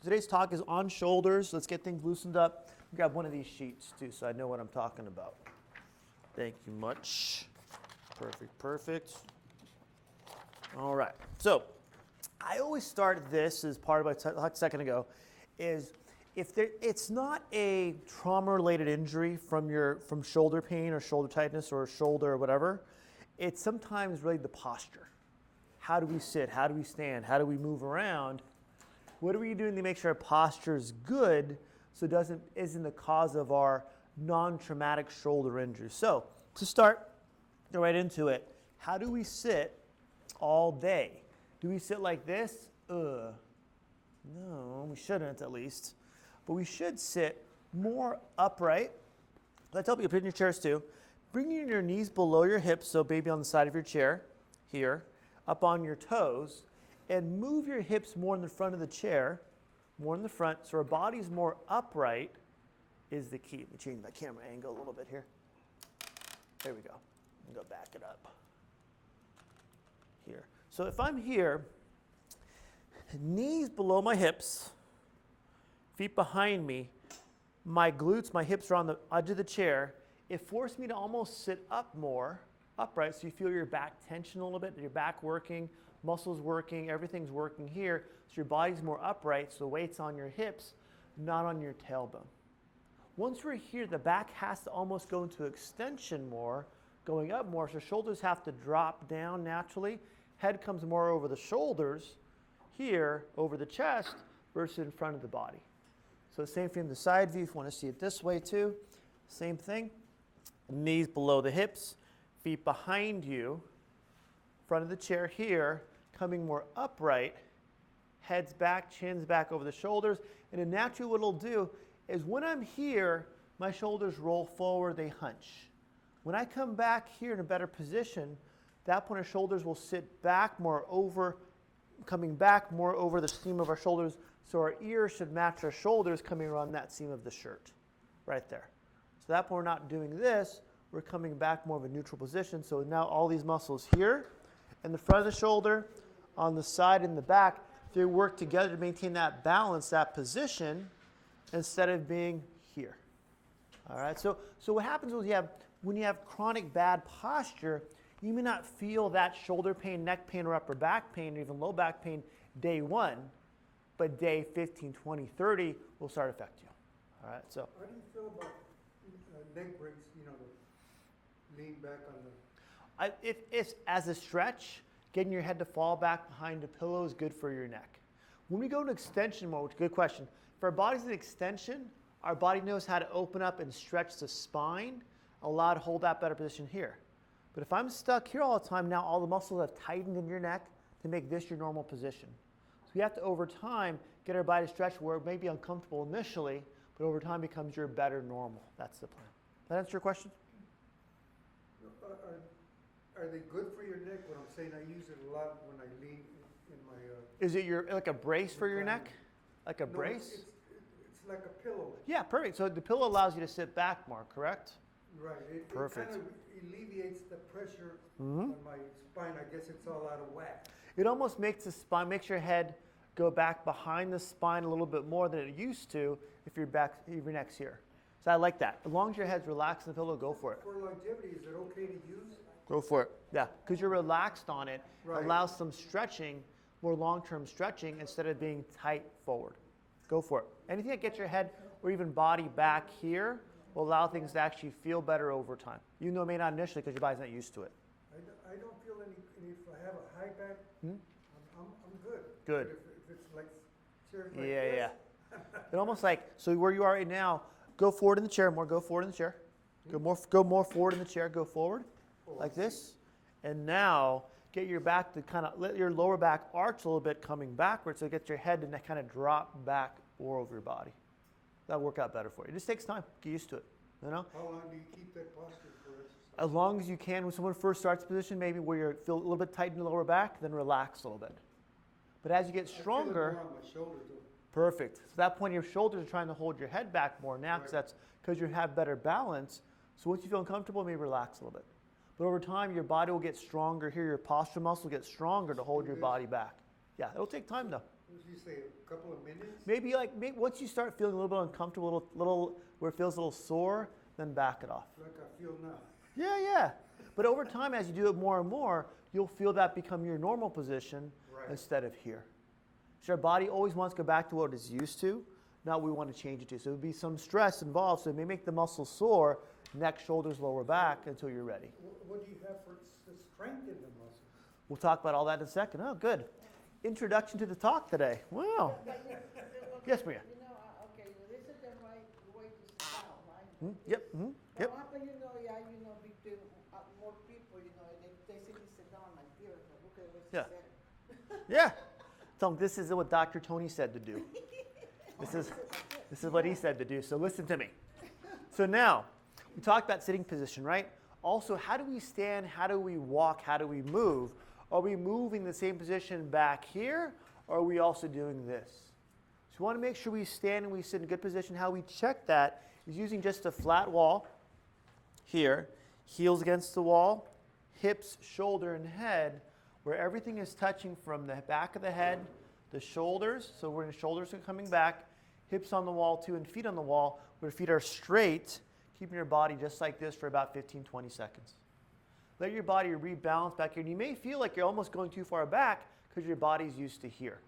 Today's talk is on shoulders. Let's get things loosened up. Grab one of these sheets too so I know what I'm talking about. Thank you much. Perfect, perfect. All right. So I always start this as part of what I talked a second ago, is if it's not a trauma-related injury from shoulder pain or shoulder tightness or shoulder or whatever, it's sometimes really the posture. How do we sit? How do we stand? How do we move around? What are we doing to make sure our posture is good so it isn't the cause of our non-traumatic shoulder injury? So to start, go right into it. How do we sit all day? Do we sit like this? No, we shouldn't at least. But we should sit more upright. I tell people, put in your chairs too. Bringing your knees below your hips, so maybe on the side of your chair, here, up on your toes, and move your hips more in the front of the chair, more in the front, so our body's more upright is the key. Let me change my camera angle a little bit here. There we go. Go back it up. Here. So if I'm here, knees below my hips, feet behind me, my glutes, my hips are on the edge of the chair, it forced me to almost sit up more, upright, so you feel your back tension a little bit, your back working, muscles working, everything's working here, so your body's more upright, so the weight's on your hips, not on your tailbone. Once we're here, the back has to almost go into extension more, going up more, so shoulders have to drop down naturally. Head comes more over the shoulders, here, over the chest, versus in front of the body. So same thing in the side view, if you want to see it this way too. Same thing. Knees below the hips, feet behind you, front of the chair here, coming more upright, heads back, chins back over the shoulders. And then naturally what it'll do is when I'm here, my shoulders roll forward, they hunch. When I come back here in a better position, that point our shoulders will sit back more over, coming back more over the seam of our shoulders, so our ears should match our shoulders coming around that seam of the shirt, right there. So that point we're not doing this, we're coming back more of a neutral position, so now all these muscles here, in the front of the shoulder, on the side and the back, they work together to maintain that balance, that position, instead of being here. All right, so what happens is when you have chronic bad posture, you may not feel that shoulder pain, neck pain, or upper back pain, or even low back pain day 1, but day 15, 20, 30 will start to affect you. All right, so. How do you feel about neck breaks, to lean back on the... It's as a stretch, getting your head to fall back behind the pillow is good for your neck. When we go into extension mode, which is a good question, if our body's in extension, our body knows how to open up and stretch the spine, allow to hold that better position here. But if I'm stuck here all the time, now all the muscles have tightened in your neck to make this your normal position. So we have to, over time, get our body to stretch where it may be uncomfortable initially, but over time becomes your better normal. That's the plan. Does that answer your question? Are they good for your neck? What I'm saying, I use it a lot when I lean in my... Is it like a brace for your neck? Like a brace? It's like a pillow. Yeah, perfect. So the pillow allows you to sit back more, correct? Right. Perfect. It kind of alleviates the pressure on my spine. I guess it's all out of whack. It almost makes the spine, makes your head go back behind the spine a little bit more than it used to if your neck's here. So I like that. As long as your head's relaxed in the pillow, go for it. For longevity, is it okay to use? Go for it. Yeah, because you're relaxed on it. Right. Allows some stretching, more long-term stretching instead of being tight forward. Go for it. Anything that gets your head or even body back here will allow things to actually feel better over time. Even though it may not initially because your body's not used to it. I don't feel any, if I have a high back, I'm good. Good. If it's like chairs like Yeah, this. yeah. It almost like, so where you are right now, go forward in the chair more, go forward in the chair. Go more forward in the chair, go forward, like this. And now, get your back to kind of, let your lower back arch a little bit coming backwards, so get your head to kind of drop back more over your body. That'll work out better for you. It just takes time, get used to it, How long do you keep that posture for exercise? As long as you can. When someone first starts position, maybe where you feel a little bit tight in the lower back, then relax a little bit. But as you get stronger, I feel it more on my shoulder too. perfect. So at that point, your shoulders are trying to hold your head back more now, because that's because you have better balance. So once you feel uncomfortable, maybe relax a little bit. But over time, your body will get stronger here. Your posture muscle will get stronger to hold your body back. Yeah, it'll take time though. What did you say, a couple of minutes? Maybe once you start feeling a little bit uncomfortable, little where it feels a little sore, then back it off. Like I feel now. Yeah. But over time, as you do it more and more, you'll feel that become your normal position instead of here. So our body always wants to go back to what it's used to, not what we want to change it to. So there'll be some stress involved, so it may make the muscles sore, neck, shoulders, lower back, until you're ready. What do you have for to strengthen the muscles? We'll talk about all that in a second. Oh, good. Introduction to the talk today. Wow. Yes, Maria. Okay, this is the right way to sit down, right? Yep. Yep. How can between more people, they sit down like here, so look at what she said. Yeah. Tell them this is what Dr. Tony said to do. This is what he said to do. So listen to me. So now, we talked about sitting position, right? Also, how do we stand? How do we walk? How do we move? Are we moving the same position back here? Or are we also doing this? So we want to make sure we stand and we sit in a good position. How we check that is using just a flat wall here, heels against the wall, hips, shoulder, and head, where everything is touching from the back of the head, the shoulders, so the shoulders are coming back, hips on the wall too, and feet on the wall, where the feet are straight, keeping your body just like this for about 15, 20 seconds. Let your body rebalance back here. And you may feel like you're almost going too far back because your body's used to here.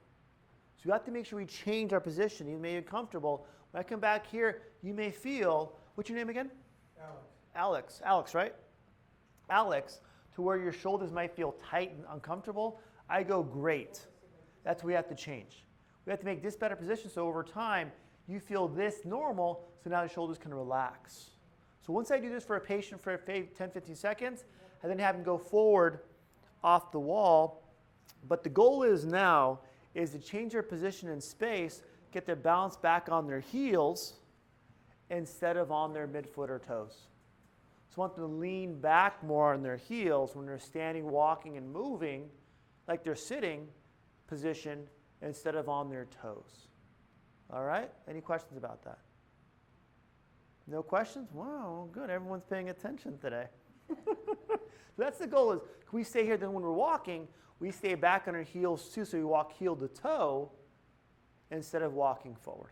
So we have to make sure we change our position. You may be comfortable. When I come back here, you may feel, what's your name again? Alex. Alex, right? Alex, to where your shoulders might feel tight and uncomfortable. I go, great. That's what we have to change. We have to make this better position so over time, you feel this normal, so now the shoulders can relax. So once I do this for a patient for 10, 15 seconds, I then have them go forward off the wall. But the goal is now is to change their position in space, get their balance back on their heels instead of on their midfoot or toes. So I want them to lean back more on their heels when they're standing, walking, and moving, like they're sitting position instead of on their toes. All right? Any questions about that? No questions? Wow, good. Everyone's paying attention today. So that's the goal is, can we stay here? Then when we're walking, we stay back on our heels too, so we walk heel to toe instead of walking forward.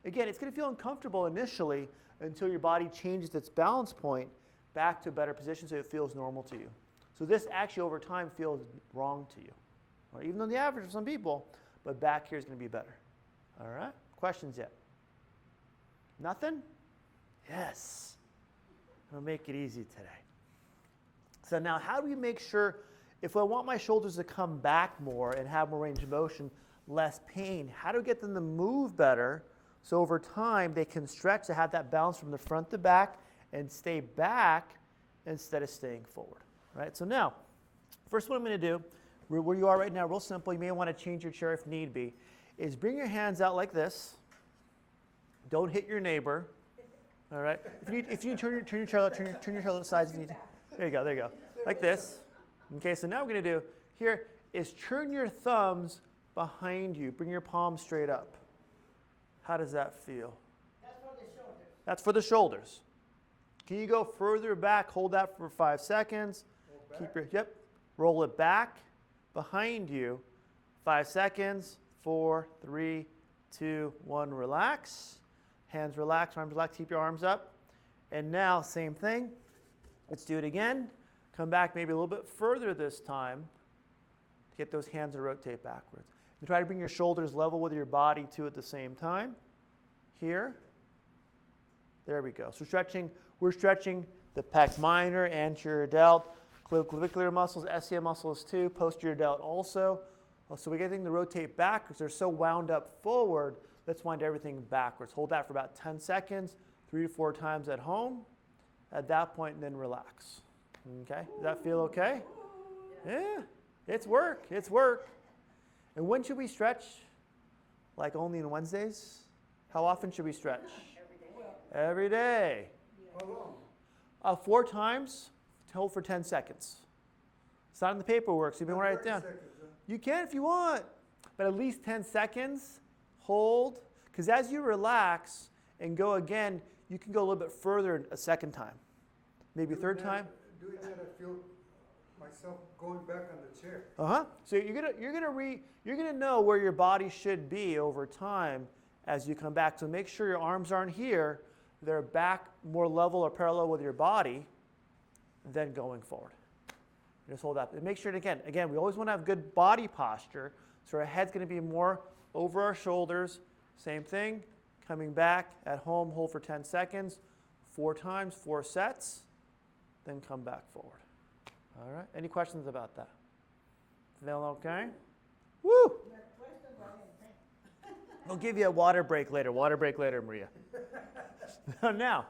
Again, it's going to feel uncomfortable initially until your body changes its balance point back to a better position so it feels normal to you. So this actually over time feels wrong to you, or even though the average for some people, but back here is going to be better. All right? Questions yet? Nothing? Yes. I'll make it easy today. So now how do we make sure, if I want my shoulders to come back more and have more range of motion, less pain, how do we get them to move better so over time they can stretch to have that balance from the front to back and stay back instead of staying forward? Right? So now, first what I'm going to do, where you are right now, real simple, you may want to change your chair if need be, is bring your hands out like this. Don't hit your neighbor. All right? If you need turn your chair out, turn your chair to the sides if you need to. There you go. Like this. Okay, so now what we're going to do here is turn your thumbs behind you. Bring your palms straight up. How does that feel? That's for the shoulders. That's for the shoulders. Can you go further back? Hold that for 5 seconds. Roll it back behind you. 5 seconds. 4, 3, 2, 1. Relax. Hands relax, arms relax. Keep your arms up. And now, same thing. Let's do it again. Come back maybe a little bit further this time to get those hands to rotate backwards. And try to bring your shoulders level with your body too at the same time. Here. There we go. So we're stretching the pec minor, anterior delt, clavicular muscles, SCM muscles too, posterior delt also. So we're getting to rotate backwards. They're so wound up forward. Let's wind everything backwards. Hold that for about 10 seconds, 3 to 4 times at home. At that point, then relax. Okay? Does that feel okay? Yeah. It's work. It's work. And when should we stretch? Like only on Wednesdays? How often should we stretch? Every day. How long? 4 times. Hold for 10 seconds. It's not in the paperwork, so you can write it down. Seconds, huh? You can if you want, but at least 10 seconds. Hold, because as you relax and go again, you can go a little bit further a second time, maybe a third time. Doing that, I feel myself going back on the chair. So you're gonna know where your body should be over time as you come back. So make sure your arms aren't here; they're back more level or parallel with your body. Then going forward, just hold up and make sure. Again, we always want to have good body posture. So our head's going to be more over our shoulders. Same thing. Coming back at home, hold for 10 seconds, 4 times, 4 sets, then come back forward. All right. Any questions about that? Feeling okay? Woo! We'll give you a water break later. Water break later, Maria. Now,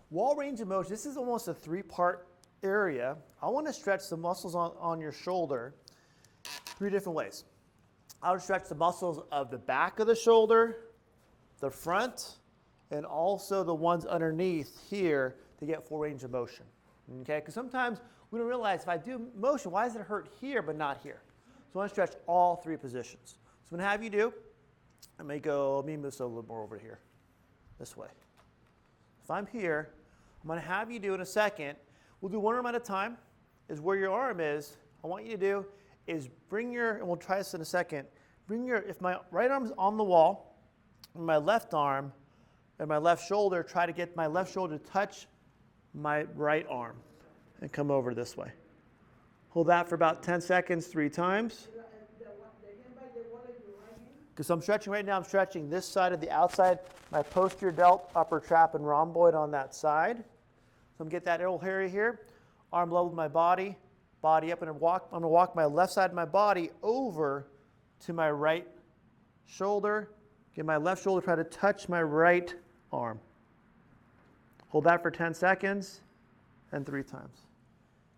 wall range of motion. This is almost a 3-part area. I want to stretch the muscles on your shoulder 3 different ways. I would stretch the muscles of the back of the shoulder, the front, and also the ones underneath here to get full range of motion. Okay? Because sometimes we don't realize if I do motion, why does it hurt here but not here? So I want to stretch all 3 positions. So I'm going to have you do, let me move this a little more over here, this way. If I'm here, I'm going to have you do in a second, we'll do one arm at a time, is where your arm is. I want you to do is bring your, and we'll try this in a second, if my right arm's on the wall, and my left arm and my left shoulder, try to get my left shoulder to touch my right arm and come over this way. Hold that for about 10 seconds, 3 times. Because I'm stretching right now, I'm stretching this side of the outside, my posterior delt, upper trap, and rhomboid on that side. So I'm going to get that little area here. Arm level with my body, body up, and I'm going to walk my left side of my body over to my right shoulder. Get my left shoulder, try to touch my right arm. Hold that for 10 seconds and 3 times.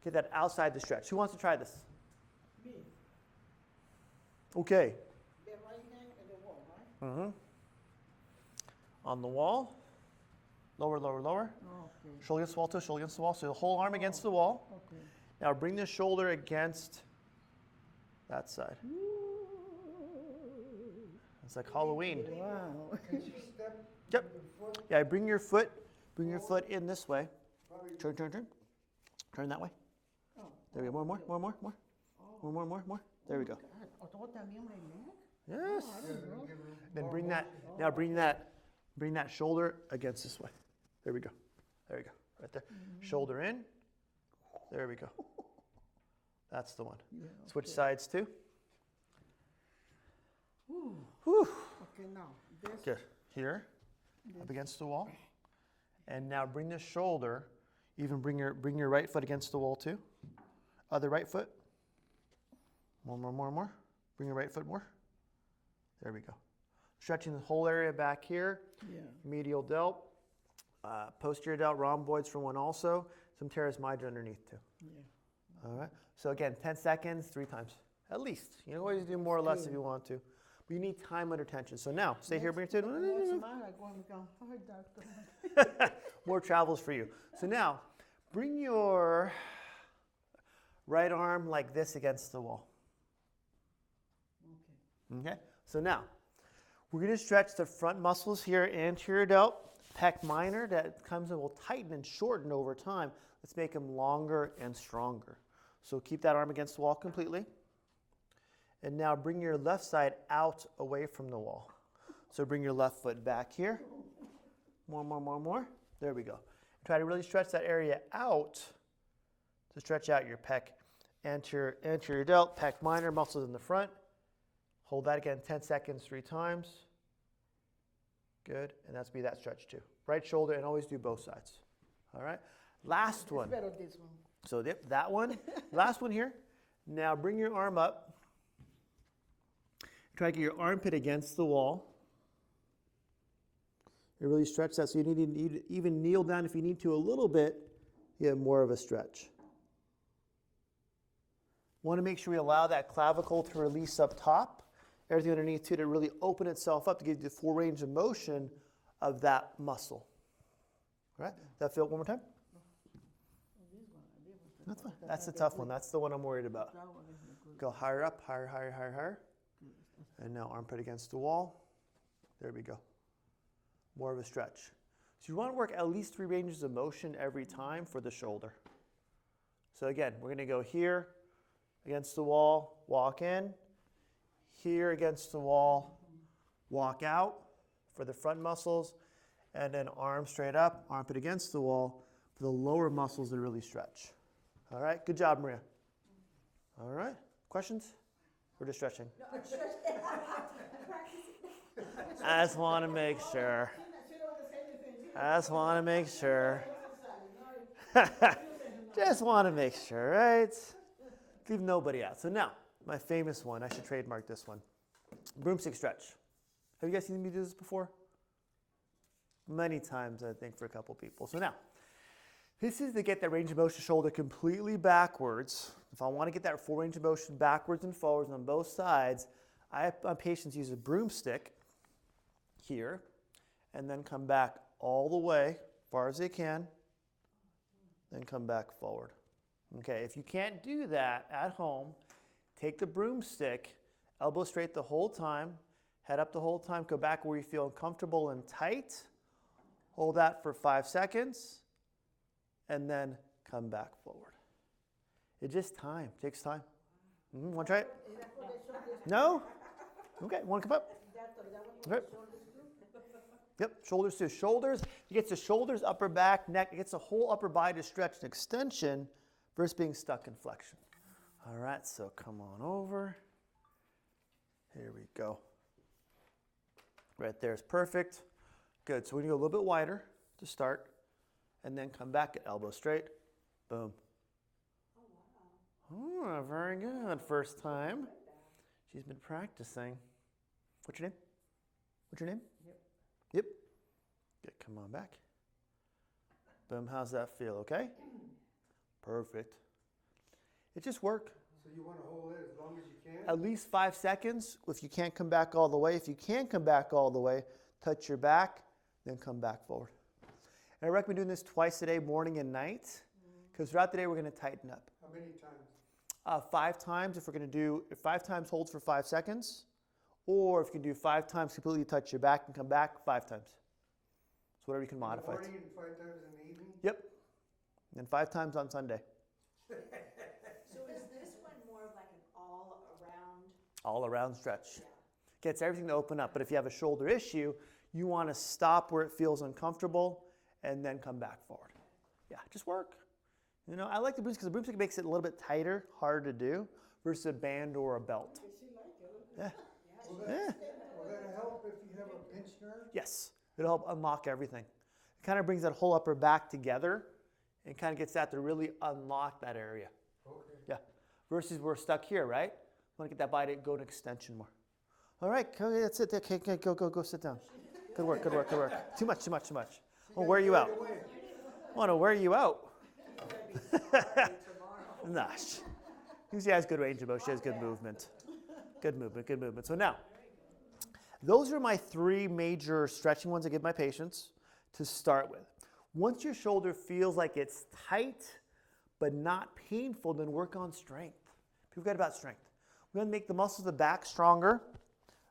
Get that outside the stretch. Who wants to try this? Me. Okay. The right hand and the wall, right? On the wall. Lower, lower, lower. Okay. Shoulder against the wall, toe, shoulder against the wall. So the whole arm against the wall. Okay. Now bring the shoulder against that side. It's like Halloween. Wow. Can you step Yep. the foot? Yeah, bring your foot in this way. Turn, turn, turn. Turn that way. Oh. There we go. More. More. There we go. Yes. Then bring that shoulder against this way. There we go. Right there. Shoulder in. There we go. That's the one. Yeah, Switch sides too. Whew. Whew. Okay, now this. Good. Here, up against the wall. And now bring the shoulder, even bring your right foot against the wall too. Other right foot. More. Bring your right foot more. There we go. Stretching the whole area back here. Yeah. Medial delt. Posterior delt, rhomboids for one also. Some teres major underneath too. Yeah. All right. So again, 10 seconds, 3 times. At least. You can always do more or less if you want to. But you need time under tension. So now, stay here, bring your two. More travels for you. So now, bring your right arm like this against the wall. Okay? So now, we're going to stretch the front muscles here, anterior delt, pec minor, that comes and will tighten and shorten over time. Let's make them longer and stronger. So keep that arm against the wall completely. And now bring your left side out away from the wall. So bring your left foot back here. More. There we go. Try to really stretch that area out to stretch out your pec, anterior delt, pec minor, muscles in the front. Hold that again, 10 seconds, 3 times. Good, and that's that stretch too. Right shoulder, and always do both sides. All right, last one. Better this one. So that one, last one here. Now bring your arm up. Try to get your armpit against the wall. You really stretch that, so you need to even kneel down if you need to a little bit. You have more of a stretch. Want to make sure we allow that clavicle to release up top. Everything underneath too to really open itself up to give you the full range of motion of that muscle. All right? That feel one more time? That's fine. That's the tough one. That's the one I'm worried about. Go higher up, higher. And now armpit against the wall. There we go. More of a stretch. So you want to work at least 3 ranges of motion every time for the shoulder. So again, we're going to go here against the wall, walk in, here against the wall, walk out for the front muscles, and then arm straight up, armpit against the wall for the lower muscles to really stretch. All right, good job, Maria. All right, questions? We're just stretching. No, I'm sure. I'm practicing. I just want to make sure. She don't want to say anything. I just want to make sure. Sorry. Just want to make sure, right? Leave nobody out. So now, my famous one, I should trademark this one. Broomstick stretch. Have you guys seen me do this before? Many times, I think, for a couple people. So now, this is to get that range of motion shoulder completely backwards. If I want to get that full range of motion backwards and forwards on both sides, I have my patients use a broomstick here and then come back all the way, far as they can, then come back forward. Okay, if you can't do that at home, take the broomstick, elbow straight the whole time, head up the whole time, go back where you feel comfortable and tight, hold that for 5 seconds, and then come back forward. It just takes time. Want to try it? No? Okay, want to come up? Okay. Yep, shoulders to shoulders. It gets the shoulders, upper back, neck. It gets the whole upper body to stretch and extension versus being stuck in flexion. All right, so come on over. Here we go. Right there is perfect. Good, so we're going to go a little bit wider to start, and then come back at elbow straight. Boom. Oh, very good. First time. She's been practicing. What's your name? What's your name? Yep. Good, come on back. Boom, how's that feel, okay? Perfect. It just worked. So you want to hold it as long as you can? At least 5 seconds. If you can't come back all the way, if you can come back all the way, touch your back, then come back forward. And I recommend doing this twice a day, morning and night, because throughout the day we're going to tighten up. How many times? 5 times if we're going to do, 5 times hold for 5 seconds, or if you can do 5 times completely touch your back and come back 5 times. So whatever you can modify. In the morning and 5 times in the evening? Yep. And 5 times on Sunday. So is this one more of like an all-around? All-around stretch. Yeah. Gets everything to open up. But if you have a shoulder issue, you want to stop where it feels uncomfortable and then come back forward. Yeah, just work. You know, I like the broomstick because the broomstick makes it a little bit tighter, harder to do, versus a band or a belt. Yeah. Will that help if you have a pinched nerve? Yes, it'll help unlock everything. It kind of brings that whole upper back together and kind of gets that to really unlock that area. Okay. Yeah, versus we're stuck here, right? Want to get that body to go to extension more. All right, that's it. Okay, go sit down. Good work. Too much. I want to wear you out. I want to wear you out. Nah, she has good range of motion. She has good movement. Good movement. So now, those are my 3 major stretching ones I give my patients to start with. Once your shoulder feels like it's tight but not painful, then work on strength. People forget about strength. We're going to make the muscles of the back stronger,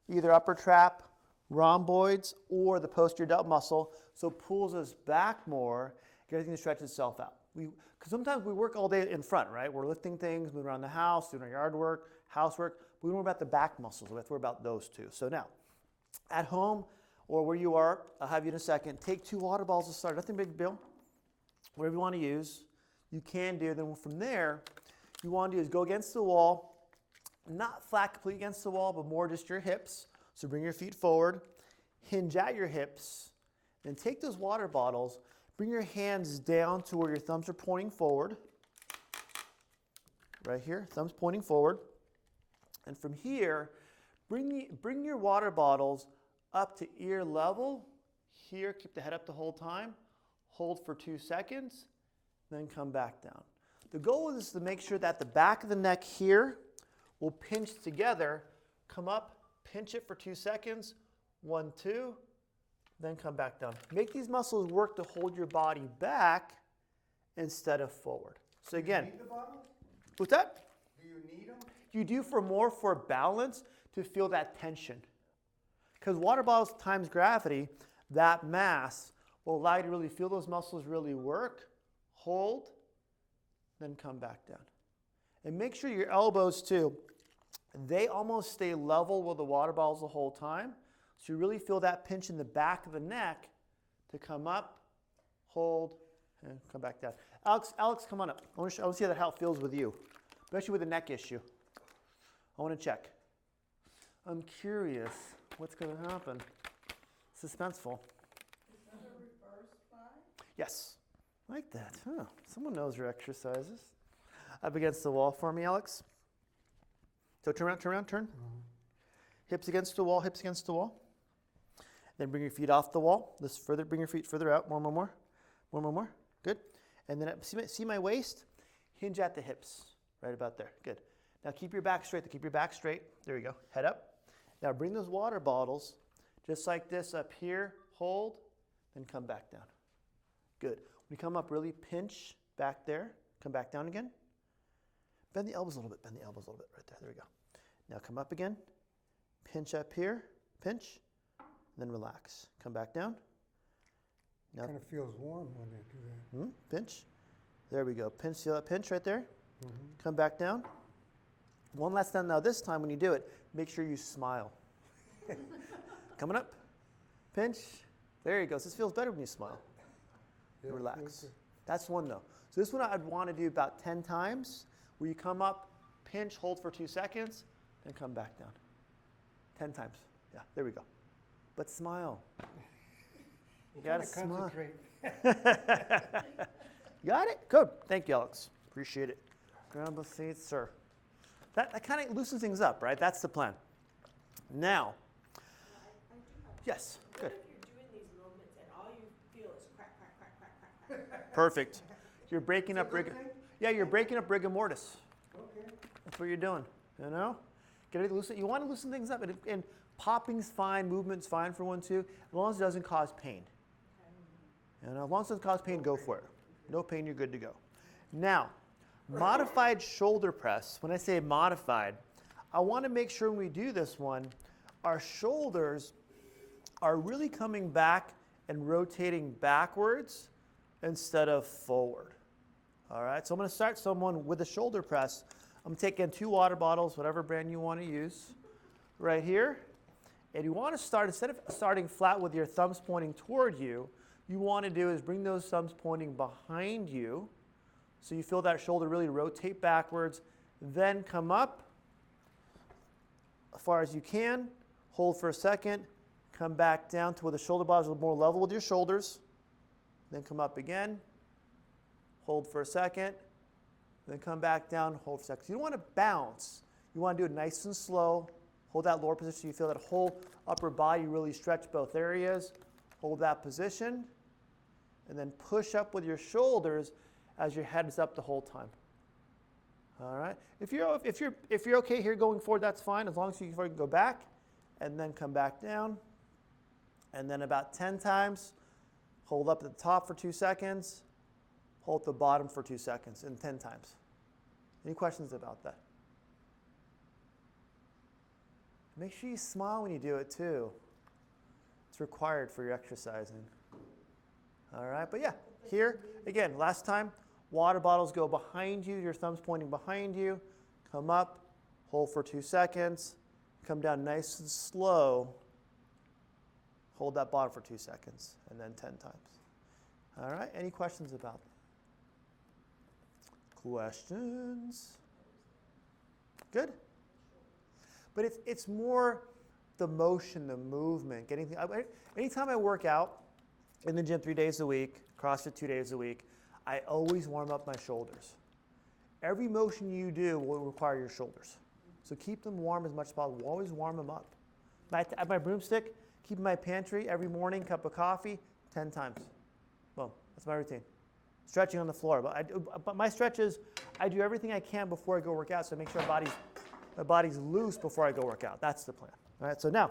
either upper trap, rhomboids, or the posterior delt muscle, so it pulls us back more, get everything to stretch itself out. Because sometimes we work all day in front, right? We're lifting things, moving around the house, doing our yard work, housework. We don't worry about the back muscles. We have to worry about those two. So now, at home or where you are, I'll have you in a second, take 2 water balls to start. Nothing big deal. Whatever you want to use, you can do. Then from there, you want to do is go against the wall, not flat completely against the wall, but more just your hips. So bring your feet forward, hinge at your hips, then take those water bottles, bring your hands down to where your thumbs are pointing forward. Right here, thumbs pointing forward. And from here, bring your water bottles up to ear level. Here, keep the head up the whole time. Hold for 2 seconds, then come back down. The goal is to make sure that the back of the neck here will pinch together. Come up, pinch it for 2 seconds. 1, 2, then come back down. Make these muscles work to hold your body back instead of forward. So again, Do you need the bottles? what's that? Do you need them? You do for balance to feel that tension. Because water bottles times gravity, that mass will allow you to really feel those muscles really work, hold, then come back down. And make sure your elbows too, they almost stay level with the water bottles the whole time. So you really feel that pinch in the back of the neck to come up, hold, and come back down. Alex, come on up. I want to see how it feels with you, especially with the neck issue. I want to check. I'm curious what's going to happen. Suspenseful. Is that a reverse fly? Yes. Like that. Huh. Someone knows your exercises. Up against the wall for me, Alex. So turn around, turn. Hips against the wall, hips against the wall. Then bring your feet off the wall. Bring your feet further out. More. Good. And then see my waist? Hinge at the hips. Right about there. Good. Now keep your back straight. There you go. Head up. Now bring those water bottles just like this up here. Hold. Then come back down. Good. When you come up, really pinch back there. Come back down again. Bend the elbows a little bit. Right there. There we go. Now come up again. Pinch up here. Pinch. And then relax. Come back down. Now Kind of feels warm when they do that. pinch. There we go. Pinch. See that pinch right there? Come back down. One last time. Now this time when you do it, make sure you smile. Coming up. Pinch. There you go. This feels better when you smile. Yeah, Relax. feels good. That's one though. So this one I'd want to do about 10 times, where you come up, pinch, hold for 2 seconds, then come back down. 10 times. Yeah, there we go. But smile. You gotta smile. Concentrate. Got it? Good. Thank you, Alex. Appreciate it. Grab a seat, sir. That kind of loosens things up, right? That's the plan. Now, I do have. yes, good. What if you're doing these movements and all you feel is crack, crack, crack, crack, crack, crack? Perfect. You're breaking up you're breaking up rigor mortis. Okay. That's what you're doing, you know? Get it loosen. You want to loosen things up, and popping's fine, movement's fine for one too, as long as it doesn't cause pain. You know, as long as it doesn't cause pain, go for it. No pain, you're good to go. Now, modified shoulder press. When I say modified, I want to make sure when we do this one, our shoulders are really coming back and rotating backwards instead of forward. All right, so I'm going to start someone with a shoulder press. I'm taking 2 water bottles, whatever brand you want to use, right here. And you want to start, instead of starting flat with your thumbs pointing toward you, you want to do is bring those thumbs pointing behind you. So you feel that shoulder really rotate backwards. Then come up as far as you can. Hold for a second. Come back down to where the shoulder blades are more level with your shoulders. Then come up again. Hold for a second. Then come back down, hold for a second. So you don't want to bounce. You want to do it nice and slow. Hold that lower position so you feel that whole upper body really stretch both areas. Hold that position. And then push up with your shoulders as your head is up the whole time. All right. If you're okay here going forward, that's fine. As long as you can go back and then come back down. And then about 10 times, hold up at the top for 2 seconds. Hold at the bottom for 2 seconds and 10 times. Any questions about that? Make sure you smile when you do it too. It's required for your exercising. All right, but yeah, here, again, last time, water bottles go behind you, your thumbs pointing behind you. Come up, hold for 2 seconds. Come down nice and slow. Hold that bottom for 2 seconds, and then 10 times. All right, any questions about that? Questions? Good? But it's more the motion, the movement, getting. Anytime I work out in the gym 3 days a week, CrossFit 2 days a week, I always warm up my shoulders. Every motion you do will require your shoulders. So keep them warm as much as possible. Always warm them up. At my broomstick, keep in my pantry every morning, cup of coffee, 10 times. Boom, that's my routine. Stretching on the floor. But my stretches, I do everything I can before I go work out, so I make sure my body's loose before I go work out. That's the plan. All right, so now,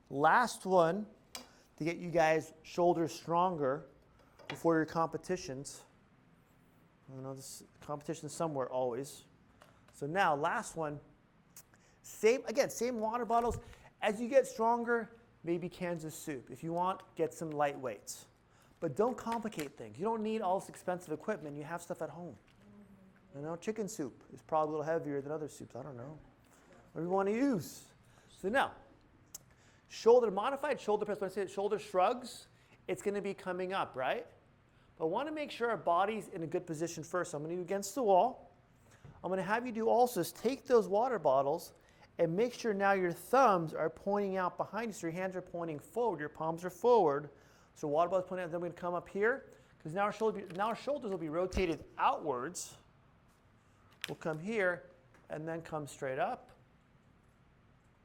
last one to get you guys shoulders stronger before your competitions. I know this competition somewhere always. So now, last one. Same water bottles. As you get stronger, maybe cans of soup. If you want, get some light weights. But don't complicate things. You don't need all this expensive equipment. You have stuff at home. You know, chicken soup is probably a little heavier than other soups. I don't know. Whatever you want to use. So now, modified shoulder press, when I say shoulder shrugs, it's going to be coming up, right? But I want to make sure our body's in a good position first. So I'm going to do against the wall. I'm going to have you do also is take those water bottles and make sure now your thumbs are pointing out behind you. So your hands are pointing forward. Your palms are forward. So water bottles pointing out. Then we're going to come up here because now our shoulders will be rotated outwards. We'll come here and then come straight up.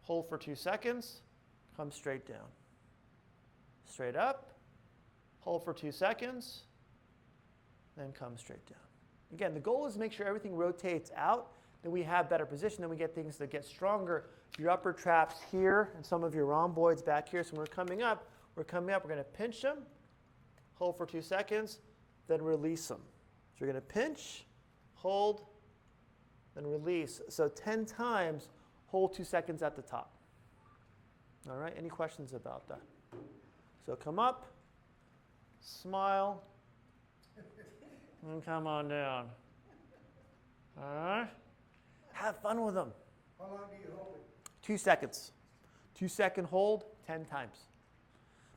Hold for 2 seconds. Come straight down. Straight up. Hold for 2 seconds. Then come straight down. Again, the goal is to make sure everything rotates out. Then we have better position. Then we get things that get stronger. Your upper traps here and some of your rhomboids back here. So when we're coming up, we're going to pinch them. Hold for 2 seconds. Then release them. So you're going to pinch, hold, then release. So 10 times, hold 2 seconds at the top. All right, any questions about that? So come up, smile, and come on down. All right? Have fun with them. How long do you hold it? 2 seconds. 2 second hold, 10 times.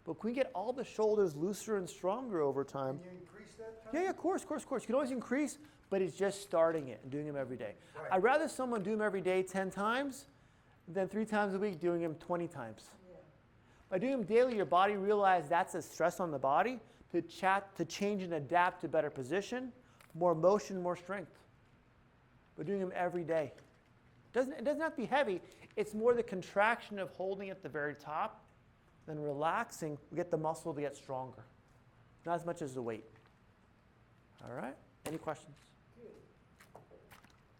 But can we get all the shoulders looser and stronger over time? Can you increase that time? Yeah, of course. You can always increase, but it's just starting it and doing them every day. Right. I'd rather someone do them every day 10 times than 3 times a week doing them 20 times. Yeah. By doing them daily, your body realizes that's a stress on the body to change and adapt to better position, more motion, more strength. But doing them every day. It doesn't have to be heavy. It's more the contraction of holding at the very top, then relaxing. We get the muscle to get stronger. Not as much as the weight. All right? Any questions? I do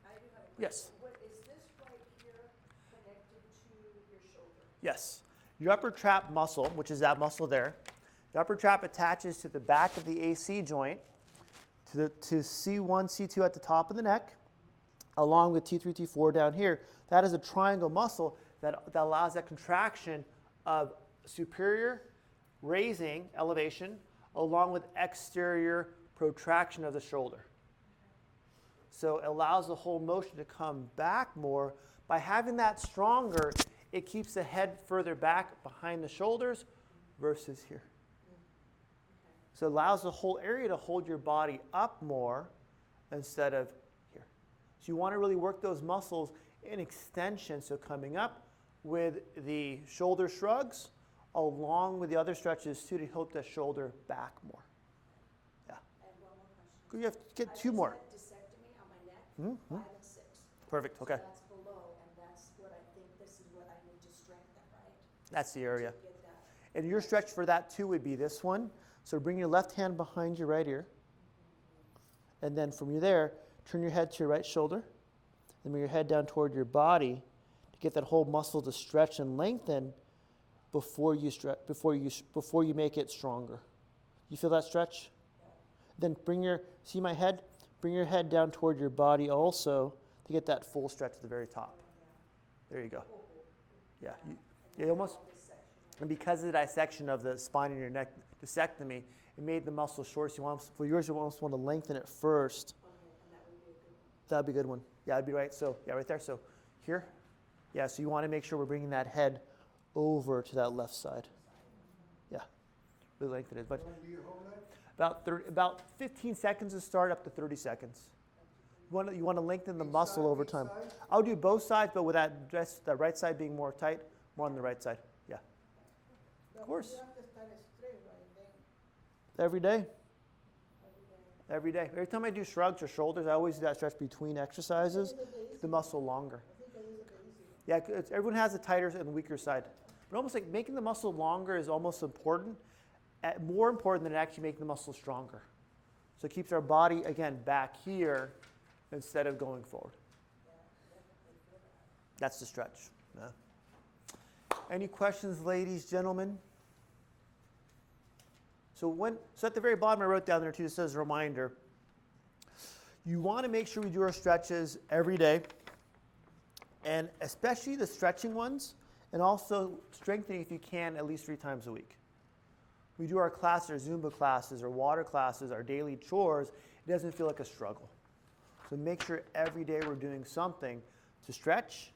have a question. Yes. What is this right here connected to your shoulder? Yes. Your upper trap muscle, which is that muscle there, the upper trap attaches to the back of the AC joint, to C1, C2 at the top of the neck, along with T3, T4 down here. That is a triangle muscle that allows that contraction of superior raising elevation along with exterior protraction of the shoulder. So it allows the whole motion to come back more. By having that stronger, it keeps the head further back behind the shoulders versus here. So it allows the whole area to hold your body up more instead of here. So you want to really work those muscles in extension. So coming up with the shoulder shrugs along with the other stretches too to hold the shoulder back more. Yeah. And one more question. You have to get 2 more. I just had discectomy on my neck, 5 and 6. Perfect. Okay. So that's below, and that's what I think, this is what I need to strengthen, right? That's the area. To get that. And your stretch for that too would be this one. So bring your left hand behind your right ear. And then from there, turn your head to your right shoulder. Then bring your head down toward your body to get that whole muscle to stretch and lengthen before you make it stronger. You feel that stretch? Then bring your head down toward your body also to get that full stretch at the very top. There you go. Yeah. You almost, and because of the dissection of the spine in your neck, discectomy, it made the muscle short. So for yours, you almost want to lengthen it first. That would be a good one. Yeah, that'd be right. So, yeah, right there. So here. Yeah, so you want to make sure we're bringing that head over to that left side. Yeah, really lengthen it. But How long do you hold that? about 15 seconds to start, up to 30 seconds. You want to lengthen the muscle over time. I'll do both sides, but with that right side being more tight, more on the right side. Yeah. Of course. You have to start it straight, right? Then Every day. every day. Every day. Every time I do shrugs or shoulders, I always do that stretch between exercises, keep the muscle longer. I think that is the easy one. Yeah, everyone has a tighter and weaker side. But almost like making the muscle longer is almost important, more important than actually making the muscle stronger. So it keeps our body, again, back here instead of going forward. That's the stretch. Yeah. Any questions, ladies, gentlemen? So at the very bottom, I wrote down there too, just as a reminder, you want to make sure we do our stretches every day, and especially the stretching ones, and also strengthening if you can at least 3 times a week. We do our classes, our Zumba classes, our water classes, our daily chores, it doesn't feel like a struggle. So make sure every day we're doing something to stretch,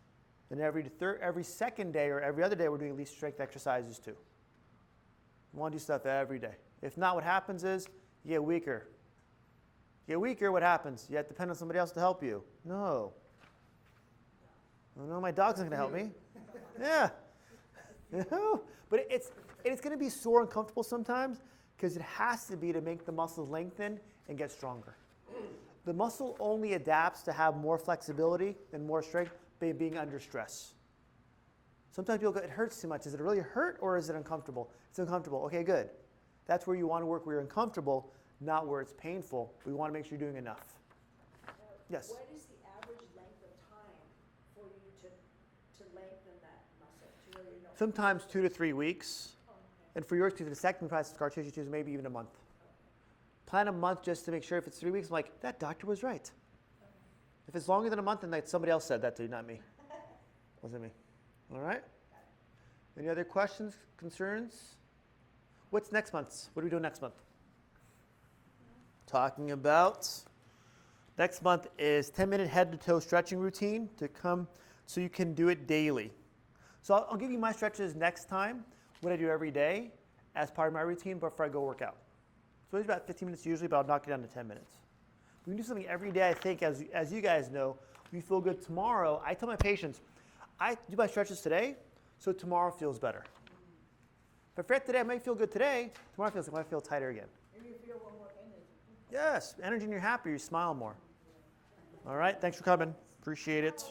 and every second day or every other day we're doing at least strength exercises too. You want to do stuff every day. If not, what happens is you get weaker. You get weaker, what happens? You have to depend on somebody else to help you. No. Oh, no, my dog's not going to help me. Yeah. You know? But it's going to be sore and uncomfortable sometimes because it has to be to make the muscles lengthen and get stronger. The muscle only adapts to have more flexibility and more strength by being under stress. Sometimes people go, it hurts too much. Is it really hurt or is it uncomfortable? It's uncomfortable. Okay, good. That's where you want to work where you're uncomfortable, not where it's painful. We want to make sure you're doing enough. Yes? What is the average length of time for you to lengthen that muscle? To really know? Sometimes 2 to 3 weeks. Oh, okay. And for yours, to the second process of scar tissue too, maybe even a month. Plan a month just to make sure if it's 3 weeks, I'm like, that doctor was right. Okay. If it's longer than a month, then like somebody else said that to you, not me. Wasn't me. All right? Any other questions, concerns? What's next month? What are we doing next month? Talking about next month is 10-minute head-to-toe stretching routine to come so you can do it daily. So I'll give you my stretches next time, what I do every day as part of my routine before I go work out. So it's about 15 minutes usually, but I'll knock it down to 10 minutes. We can do something every day, I think, as you guys know. We feel good tomorrow. I tell my patients, I do my stretches today, so tomorrow feels better. If I forget today, I might feel good today. Tomorrow I might feel tighter again. And you feel one more energy. Yes, energy and you're happier, you smile more. All right, thanks for coming. Appreciate it.